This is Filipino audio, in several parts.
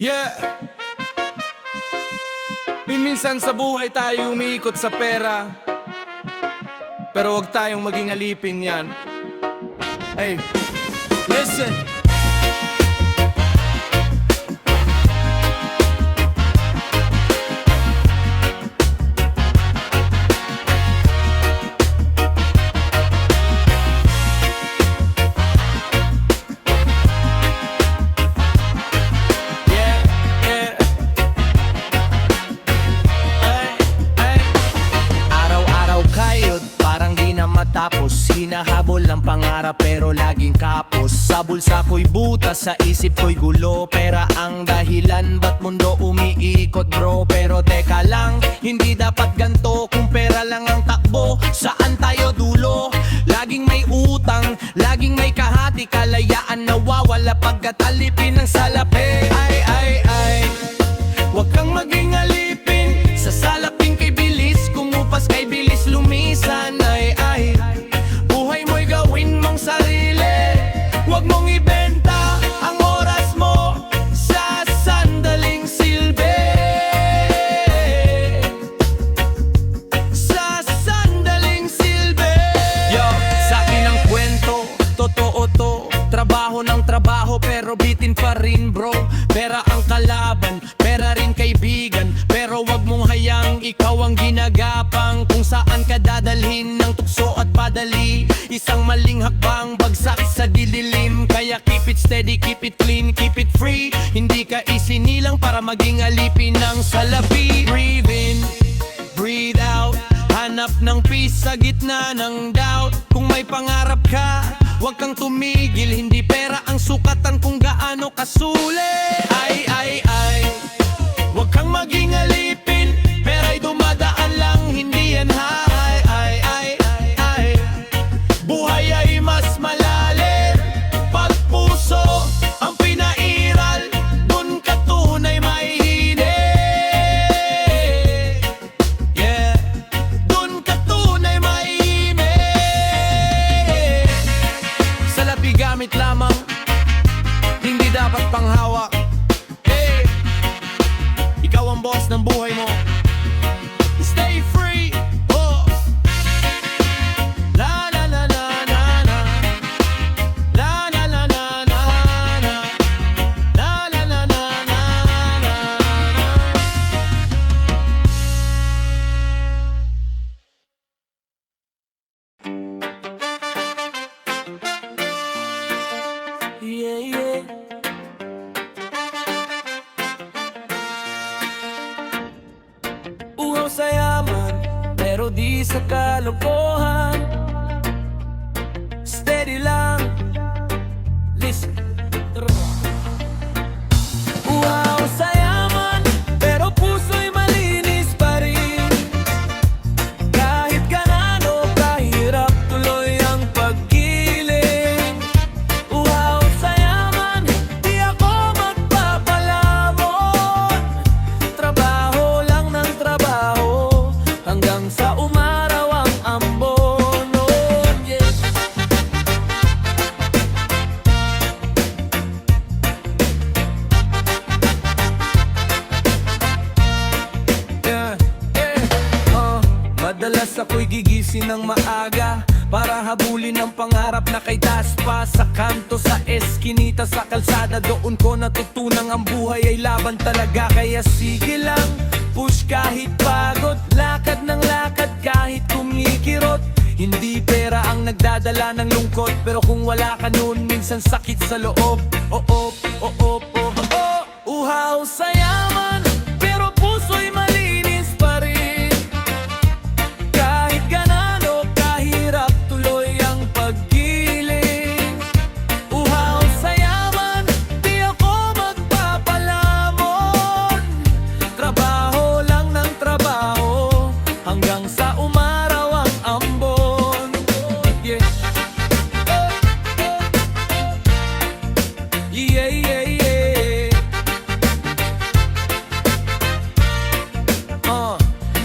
Yeah! Minsan sa buhay tayo umiikot sa pera, pero huwag tayong maging alipin yan. Hey, listen! Tapos hinahabol ng pangarap pero laging kapos. Sa bulsa ko'y butas, sa isip ko'y gulo. Pera ang dahilan ba't mundo umiikot bro. Pero teka lang, hindi dapat ganto. Kung pera lang ang takbo, saan tayo dulo? Laging may utang, laging may kahati. Kalayaan nawawala pagkat alipin ng salapi. Ay, huwag kang maging alipin sa salapin kay bilis. Kumupas kay bilis lumisan. Ay, buhay mo'y gawin mong sarili. Huwag mong ibenta ang oras mo sa sandaling silbi. Sa sandaling silbi. Yo, sa'kin ang kwento, totoo to. Trabaho ng trabaho pero bitin pa rin bro. Pera ang kalaban, pera rin kaibigan. Pero wag mong hayaang ikaw ang ginagapang. Kung saan ka dadalhin ng tukso at padali. Isang maling hakbang, bagsak sa didilim. Kaya keep it steady, keep it clean, keep it free. Hindi ka isinilang para maging alipin ng salapi. Breathe in, breathe out. Hanap ng peace sa gitna ng doubt. Kung may pangarap ka, huwag kang tumigil. Hindi pera ang sukatan kung gaano kasulit. Ay, huwag kang maging alipin. Pera'y dumadaan lang, hindi yan high. Buhay ay mas malalim pag puso ang pinairal. Dun ka tunay mahihinig. Yeah, dun ka tunay mahihinig. Salapi gamit lamang, hindi dapat panghawak. Hey, ikaw ang boss ng buhay mo. Stay free. Oh. La la la la la la. La la la la la la. La la la la la la. Yeah. Uhaw sa yaman, pero di sa kalokohan. Steady lang, listen. Uhaw sa yaman, pero puso'y malinis pa rin. Kahit ganano kahirap, tuloy ang pagkiling. Uhaw sa yaman, di ako magpapalamon. Trabaho lang ng trabaho, hanggang sa umaraw ang ambon. Oh, yeah. Madalas ako'y gigising ng maaga para habulin ang pangarap na kay taas pa. Sa kanto, sa eskinita, sa kalsada, doon ko natutunang ang buhay ay laban talaga. Kaya sige lang, push kahit pagod, lakad ng lakad kahit kumikirot. Hindi pera ang nagdadala ng lungkot, pero kung wala ka nun, minsan sakit sa loob. Uhaw sa yaman, pero puso'y malinis pa rin. Kahit ganano kahirap, tuloy ang paggiling. Uhaw sa yaman, di ako magpapalamon. Trabaho lang ng trabaho, hanggang sa umaraw ang ambon. Yeah.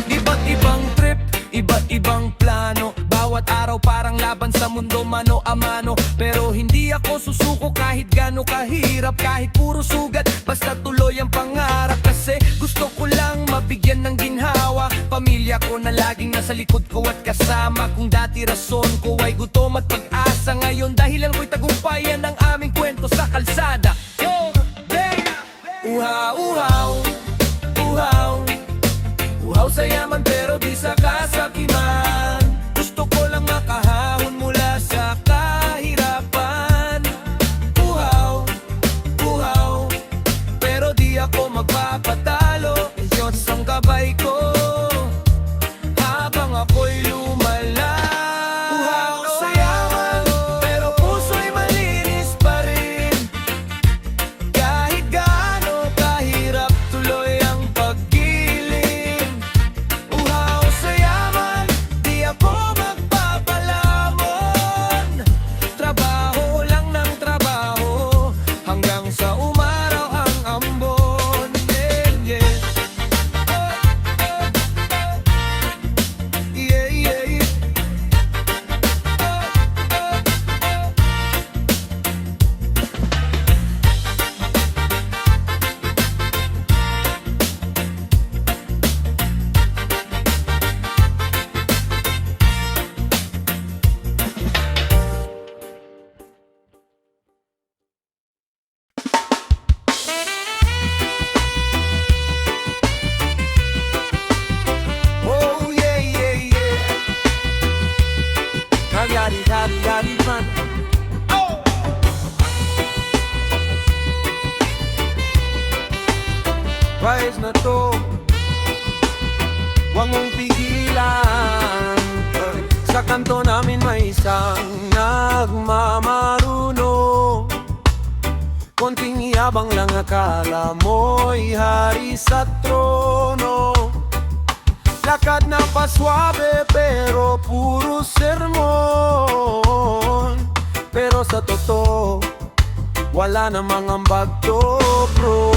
Iba't ibang trip, iba't ibang plano. Bawat araw parang laban sa mundo, mano a mano. Pero hindi ako susuko kahit gano kahirap. Kahit puro sugat, basta tuloy ang pangarap. Kasi gusto ko lang mabigyan ng ginhawa pamilya ko na laging nasa likod ko at kasama. Kung dati rason ko ay gutom at pag-asa, ngayon dahilan ko'y tagumpayan ang aming kwento sa kalsada. Yo, hey! Uhaw, uhaw, uhaw, uhaw sa yaman pero di sa kasakiman. Gusto ko lang makahahon mula sa kahirapan. Uhaw, uhaw, pero di ako magpapatalo. Diyos ang gabay ko habang ako'y lumalang. Uhaw sa yaman, pero puso'y malinis pa rin. Kahit gaano kahirap, tuloy ang paggiling. Uhaw sa yaman, di ako magpapalamon. Trabaho lang ng trabaho hanggang sa umaraw ang ambon. Yeah, yeah. Yeah, yeah, yeah. Oh, yeah, yeah, yeah. Kagari, gari, gari, man. Oh! Pais na to, huwag mong pigilan. Sa kanto namin may isang nagmamarunong. Konting yabang lang akala mo'y hari sa trono. Lakad na paswabe pero puro sermon. Pero sa totoo, wala namang ambag to, bro.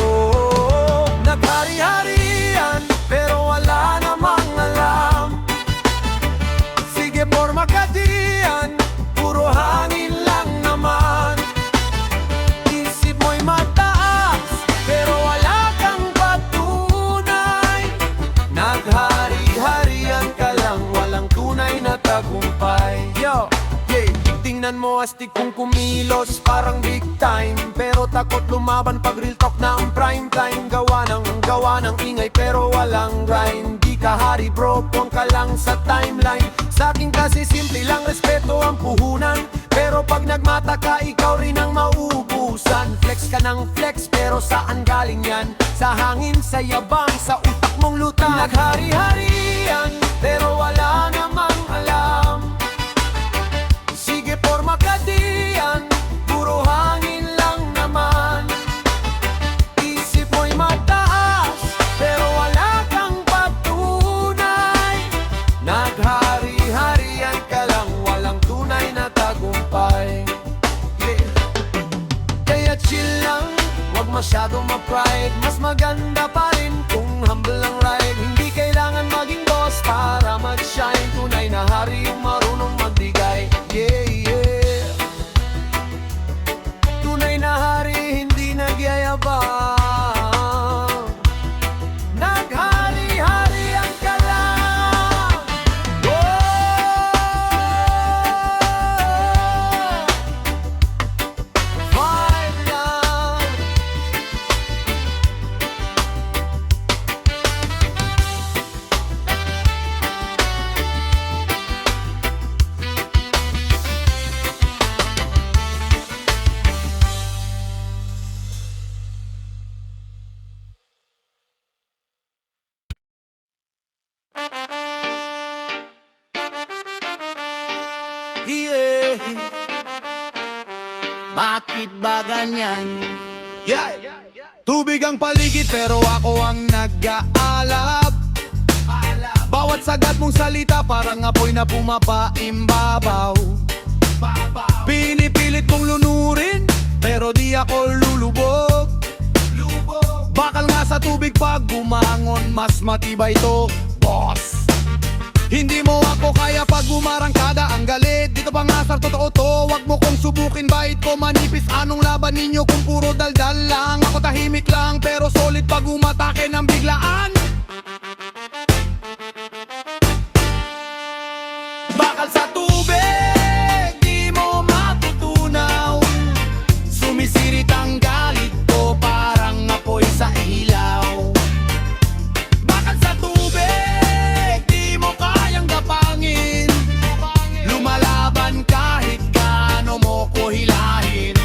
Naghari-harian pero wala namang alam. Sige porma kadiyan, puro hangin lang naman. Isip mo'y mataas pero wala kang patunay. Naghari-harian ka lang, walang tunay na tagumpay. Yo, yeah. Tingnan mo astig kung kumilos parang big time, pero takot lumaban pag real talk na ang prime time. Gawa ng ingay pero walang grind. Di ka hari bro, puwang ka lang sa timeline. Sa akin kasi simple lang, respeto ang puhunan. Pero pag nagmata ka, ikaw rin ang mauubusan. Flex ka ng flex, pero saan galing yan? Sa hangin, sa yabang, sa utak mong lutang. Naghari-harian, pero wala namang alam. Sige porma kadiyan, puro hangin lang naman. Isip mo'y mataas, pero wala kang patunay. Naghari-harian ka lang, walang tunay na tagumpay. Yeah. Kaya chill lang, wag masyadong ma-pride. Mas maganda pa rin kung humble ang ride. Hindi kailangan maging boss para mag-shine. Tunay na hari yung marunong magbigay. Yeah, yeah. Tunay na hari, hindi nagyayabang. Naghari-harian ka lang. Vibe lang. Yeah. Bakit ba ganyan? Yeah. Tubig ang paligid pero ako ang nag-aalab. Bawat sagat mong salita parang apoy na pumapaimbabaw. Pinipilit mong lunurin pero di ako lulubog. Bakal nga sa tubig pag bumangon mas matibay to, boss. Hindi mo ako kaya pag bumarangkada ang galit. Dito bang asar, totoo to, wag mo kong subukin. Bait ko manipis, anong laban ninyo kung puro daldal lang? Ako tahimik lang pero solid pag umatake ng biglaan. Bakal sa tubig, di mo matutunaw. Sumisirit ang galit ko parang apoy sa ilaw. Bakal sa tubig, di mo kayang gapangin. Lumalaban kahit gaano mo ko hilahin.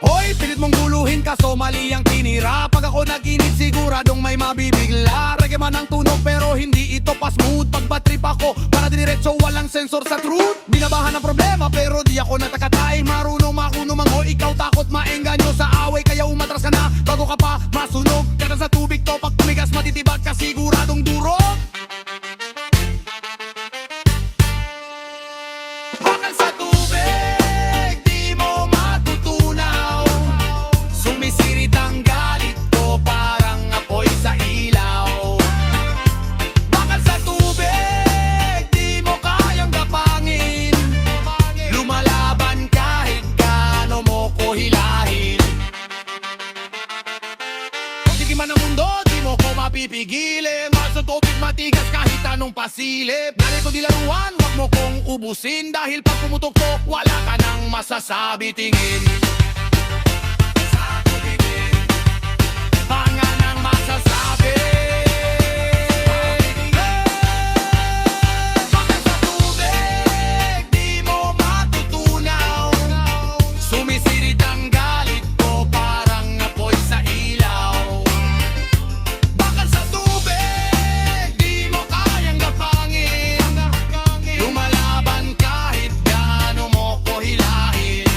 Hoy, pilit mong guluhin kaso mali ang tinira. Pag ako nag-init siguradong may mabibigla. Reggae man ang tunog pero hindi ito pa smooth. Pag bad trip ako para diniretso walang sensor sa truth. Binabahan ng problema pero di ako natakatay. Marunong makuno mango, ikaw takot maengganyo sa away. Kaya umatras ka na bago ka pa masunog. Kata sa tubig to pag tumigas matitibag ka siguradong durog. Bakal sa tubig, di mo matutunaw. Sumisirit ang galit ko parang apoy sa ilaw. Bakal sa tubig, di mo kayang gapangin. Lumalaban kahit gaano mo ko hilahin. Sige man ang mundo, di mo ko mapipigilin. Sa tubig matigas kahit anong pasilip. Narito dilaruan, wag mo kong ubusin. Dahil pag pumutok-tok, wala ka nang masasabi. Tingin sa tubig, hanga nang masasabi. Bakal sa tubig, di mo matutunaw. Sumisirit ang galit ko parang apoy sa ilaw. Bakal sa tubig, di mo kayang gapangin. Lumalaban kahit gaano mo ko hilahin.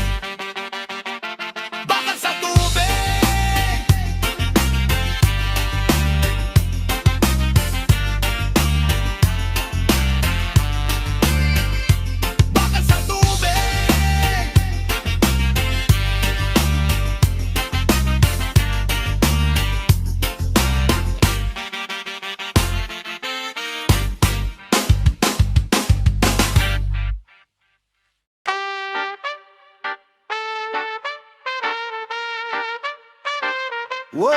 Bakal sa tubig, bakal sa tubig. Whoa!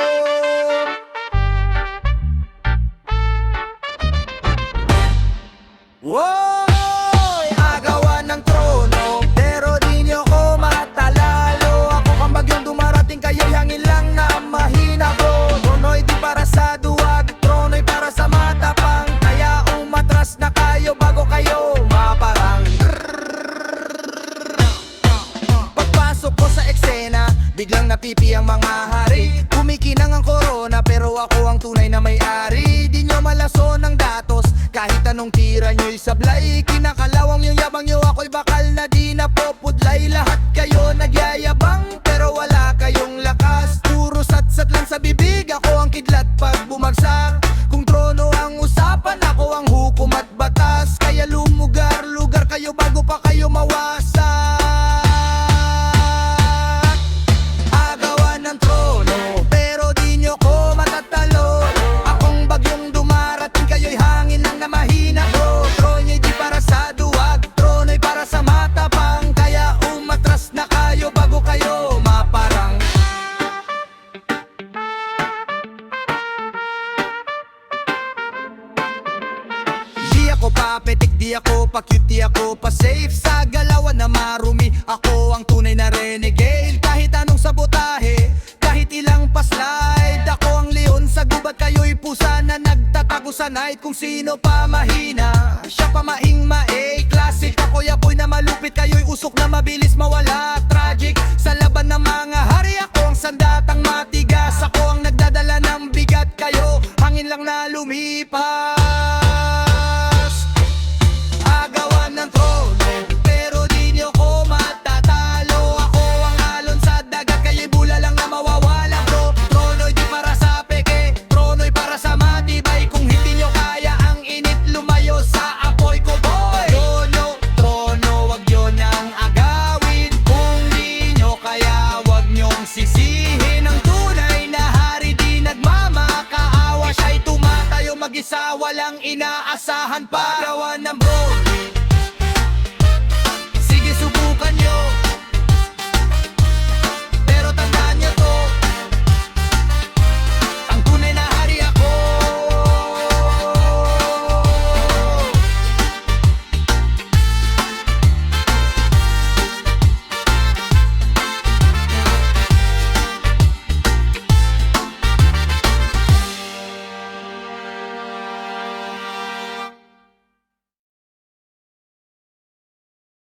Woy! Agawan ng trono, pero di nyo ko matalalo. Ako kang bagyong dumarating, kayo'y hangin lang na mahina bro. Trono'y di para sa duwag, trono'y para sa matapang. Kaya umatras na kayo bago kayo maparang. Pagpasok ko sa eksena, biglang napipi ang mga hari. Kumikinang ang corona pero ako ang tunay na may-ari. Di nyo malaso ng datos kahit anong tira nyo'y sablay. Kinakalawang yung yabang nyo, ako'y bakal na di napopudlay. Lahat kayo nagyayabang pero wala kayong lakas. Puro satsat lang sa bibig, ako ang kidlat pag bumagsak. Kung trono ang usapan, ako ang hukom at batas. Kaya lumugar-lugar kayo bago pa kayo mawasak. Agawan ng trono, pero di nyo ko matatalo. Akong bagyong dumarating, kayo'y hangin lang na mahina bro. Trono'y di para sa duwag, trono'y para sa matapang. Kaya umatras na kayo bago kayo maparang. Di ako papetik, di ako pa-cute, di ako pa-safe. Sa galawan na marumi, ako ang tunay na renegade. Kahit anong sabotahe, kahit ilang pa-slide, ako ang leon sa gubat, kayo'y pusa na nagtatago sa night. Kung sino pa mahina, siya pa maing-mae. Classic, ako'y apoy na malupit, kayo'y usok na mabilis mawala. Tragic, sa laban ng mga hari, ako ang sandatang matigas. Ako ang nagdadala ng bigat, kayo hangin lang na lumipas. Agawan ng trono, pero di nyo ko matatalo. Ako ang alon sa dagat, kayo'y bula lang na mawawala bro. Trono'y di para sa peke, trono'y para sa matibay. Kung hindi nyo kaya ang init, lumayo sa apoy ko boy. Trono, wag yun ang agawin. Kung di nyo kaya, wag nyong sisihin. Ang tunay na hari di nagmamakaawa, siya'y tumatayo mag-isa, wala naman pa